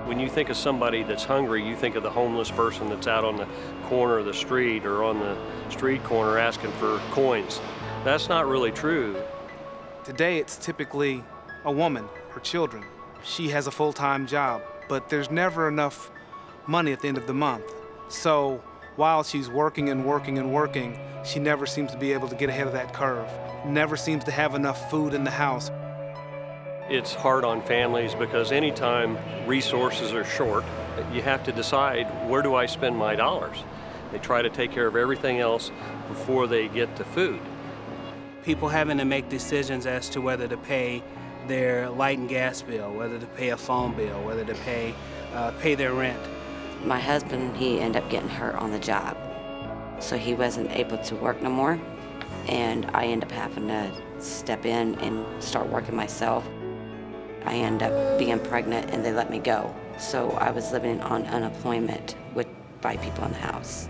When you think of somebody that's hungry, you think of the homeless person that's out on the corner of the street or on the street corner asking for coins. That's not really true. Today, it's typically a woman, her children. She has a full-time job, but there's never enough money at the end of the month. So while she's working and working and working, she never seems to be able to get ahead of that curve. Never seems to have enough food in the house. It's hard on families because anytime resources are short, you have to decide, where do I spend my dollars? They try to take care of everything else before they get to food. People having to make decisions as to whether to pay their light and gas bill, whether to pay a phone bill, whether to pay their rent. My husband, he ended up getting hurt on the job, so he wasn't able to work no more, and I ended up having to step in and start working myself. I ended up being pregnant and they let me go. So I was living on unemployment with 5 people in the house.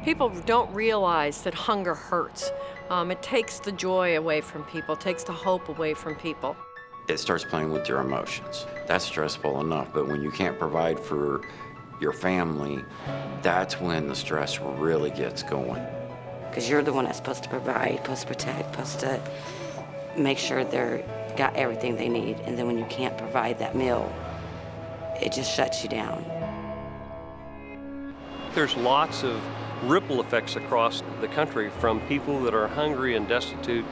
People don't realize that hunger hurts. It takes the joy away from people, takes the hope away from people. It starts playing with your emotions. That's stressful enough, but when you can't provide for your family, that's when the stress really gets going. Because you're the one that's supposed to provide, supposed to protect, supposed to make sure they're got everything they need, and then when you can't provide that meal, it just shuts you down. There's lots of ripple effects across the country from people that are hungry and destitute.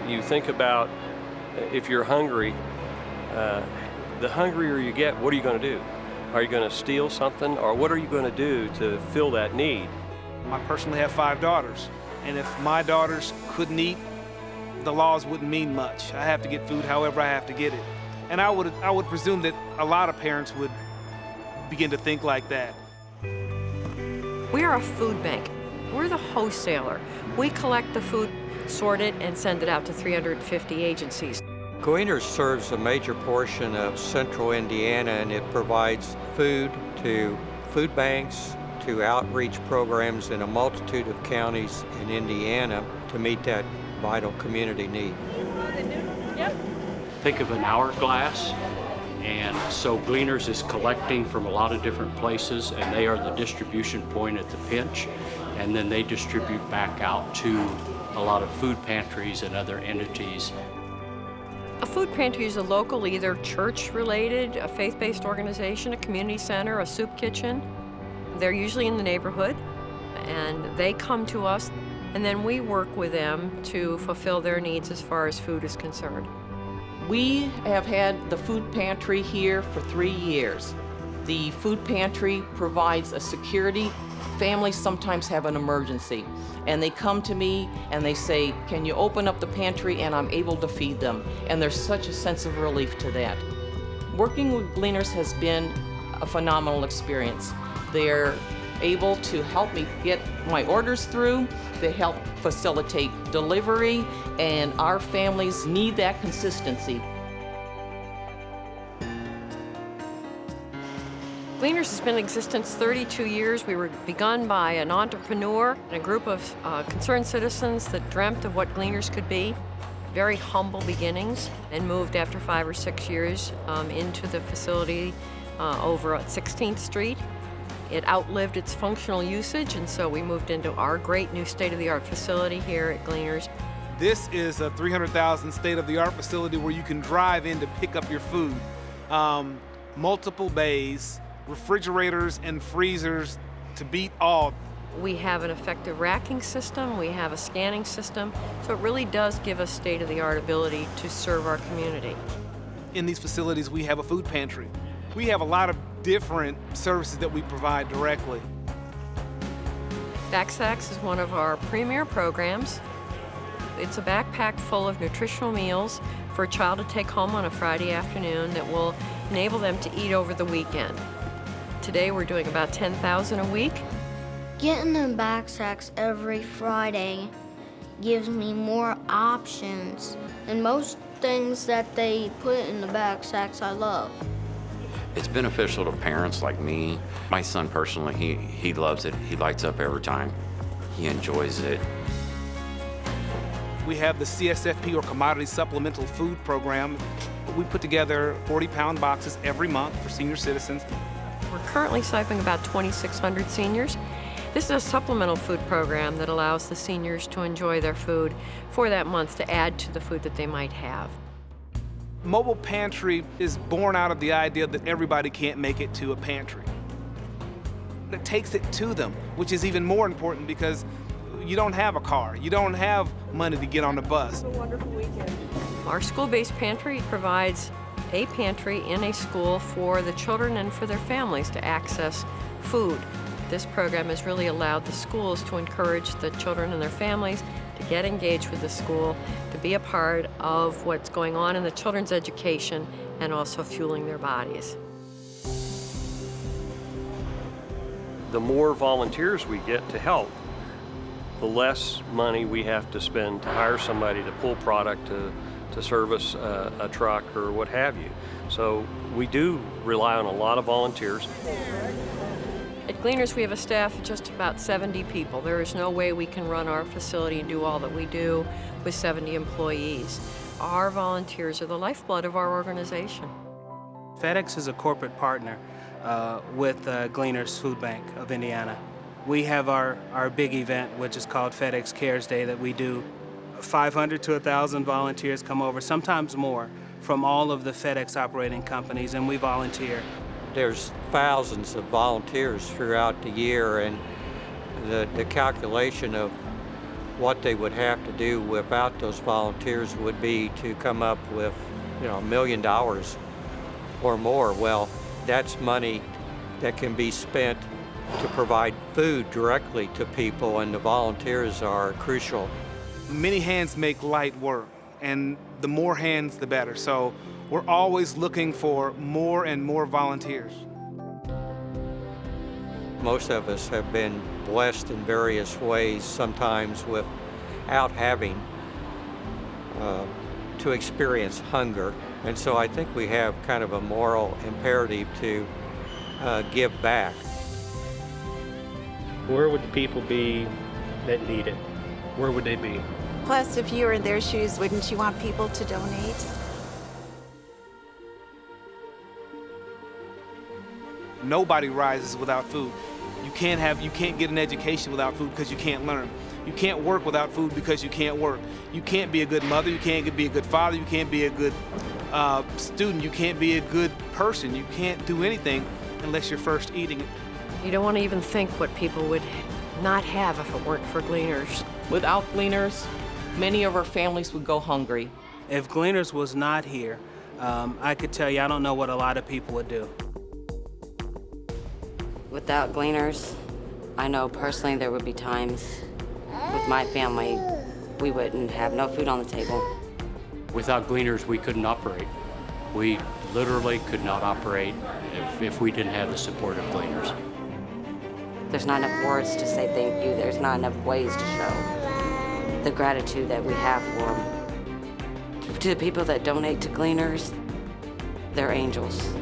You think about if you're hungry, the hungrier you get, what are you going to do? Are you going to steal something, or what are you going to do to fill that need? I personally have 5 daughters, and if my daughters couldn't eat, the laws wouldn't mean much. I have to get food however I have to get it. And I would presume that a lot of parents would begin to think like that. We are a food bank. We're the wholesaler. We collect the food, sort it, and send it out to 350 agencies. Gleaners serves a major portion of central Indiana, and it provides food to food banks, to outreach programs in a multitude of counties in Indiana to meet that vital community need. Think of an hourglass, and so Gleaners is collecting from a lot of different places, and they are the distribution point at the pinch, and then they distribute back out to a lot of food pantries and other entities. A food pantry is a local, either church-related, a faith-based organization, a community center, a soup kitchen. They're usually in the neighborhood, and they come to us, and then we work with them to fulfill their needs as far as food is concerned. We have had the food pantry here for 3 years. The food pantry provides a security. Families sometimes have an emergency, and they come to me and they say, can you open up the pantry, and I'm able to feed them. And there's such a sense of relief to that. Working with Gleaners has been a phenomenal experience. They're able to help me get my orders through. They help facilitate delivery, and our families need that consistency. Gleaners has been in existence 32 years. We were begun by an entrepreneur and a group of concerned citizens that dreamt of what Gleaners could be. Very humble beginnings, and moved after 5 or 6 years into the facility over at 16th Street. It outlived its functional usage, and so we moved into our great new state-of-the-art facility here at Gleaners. This is a 300,000 state-of-the-art facility where you can drive in to pick up your food. Multiple bays, refrigerators and freezers to beat all. We have an effective racking system, we have a scanning system, so it really does give us state-of-the-art ability to serve our community. In these facilities, we have a food pantry. We have a lot of different services that we provide directly. Backsacks is one of our premier programs. It's a backpack full of nutritional meals for a child to take home on a Friday afternoon that will enable them to eat over the weekend. Today we're doing about 10,000 a week. Getting the backsacks every Friday gives me more options, and most things that they put in the backsacks I love. It's beneficial to parents like me. My son personally, he loves it. He lights up every time. He enjoys it. We have the CSFP, or Commodity Supplemental Food Program. We put together 40-pound boxes every month for senior citizens. We're currently siphoning about 2,600 seniors. This is a supplemental food program that allows the seniors to enjoy their food for that month to add to the food that they might have. Mobile Pantry is born out of the idea that everybody can't make it to a pantry. It takes it to them, which is even more important because you don't have a car, you don't have money to get on the bus. Have a wonderful weekend. Our school-based pantry provides a pantry in a school for the children and for their families to access food. This program has really allowed the schools to encourage the children and their families to get engaged with the school, to be a part of what's going on in the children's education and also fueling their bodies. The more volunteers we get to help, the less money we have to spend to hire somebody to pull product, to service a truck or what have you. So we do rely on a lot of volunteers. At Gleaners, we have a staff of just about 70 people. There is no way we can run our facility and do all that we do with 70 employees. Our volunteers are the lifeblood of our organization. FedEx is a corporate partner with Gleaners Food Bank of Indiana. We have our big event, which is called FedEx Cares Day, that we do. 500 to 1,000 volunteers come over, sometimes more, from all of the FedEx operating companies, and we volunteer. There's thousands of volunteers throughout the year, and the calculation of what they would have to do without those volunteers would be to come up with, $1 million or more. Well, that's money that can be spent to provide food directly to people, and the volunteers are crucial. Many hands make light work, and the more hands, the better. So we're always looking for more and more volunteers. Most of us have been blessed in various ways, sometimes without having to experience hunger. And so I think we have kind of a moral imperative to give back. Where would the people be that need it? Where would they be? Plus, if you were in their shoes, wouldn't you want people to donate? Nobody rises without food. You can't get an education without food because you can't learn. You can't work without food because you can't work. You can't be a good mother, you can't be a good father, you can't be a good student, you can't be a good person. You can't do anything unless you're first eating it. You don't want to even think what people would not have if it weren't for Gleaners. Without Gleaners, many of our families would go hungry. If Gleaners was not here, I could tell you I don't know what a lot of people would do. Without Gleaners, I know personally there would be times with my family we wouldn't have no food on the table. Without Gleaners, we couldn't operate. We literally could not operate if we didn't have the support of Gleaners. There's not enough words to say thank you. There's not enough ways to show the gratitude that we have for them. To the people that donate to Gleaners, they're angels.